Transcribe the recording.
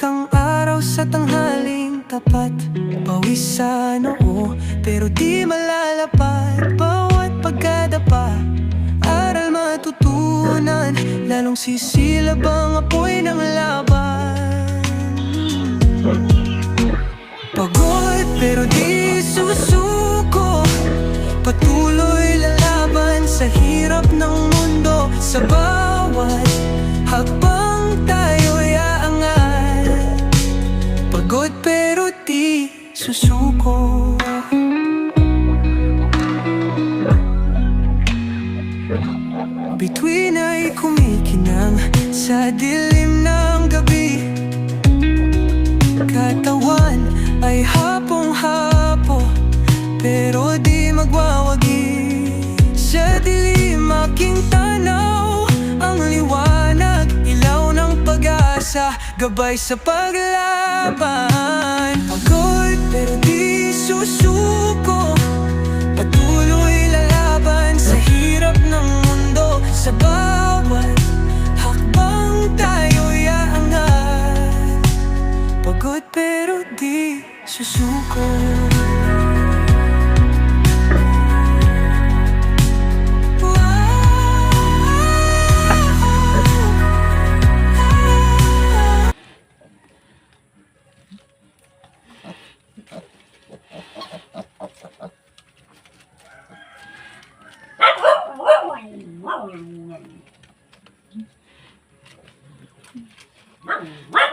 kang araw sa tanghaling tapat. Pawis sa noo, pero di malalapad. Bawat pagkadapa, aral matutunan. Lalong sisilab ang apoy ng laban. Pagod pero di susuko, patuloy lalaban sa hirap ng mundo. Sa bawat hakbang tayo'y aangat. Pagod pero di susuko. Bituin ay kumikinang sa dilim ng gabi. Katawan ay hapong-hapo, pero di magwawagi. Sa dilim aking tanaw, ang liwanag, ilaw ng pag-asa, gabay sa paglaban. Pagod pero di susuko, patuloy lalaban sa hirap ng mundo. Sa bawat hakbang tayo'y aangat. Pagod pero di susuko. Wow.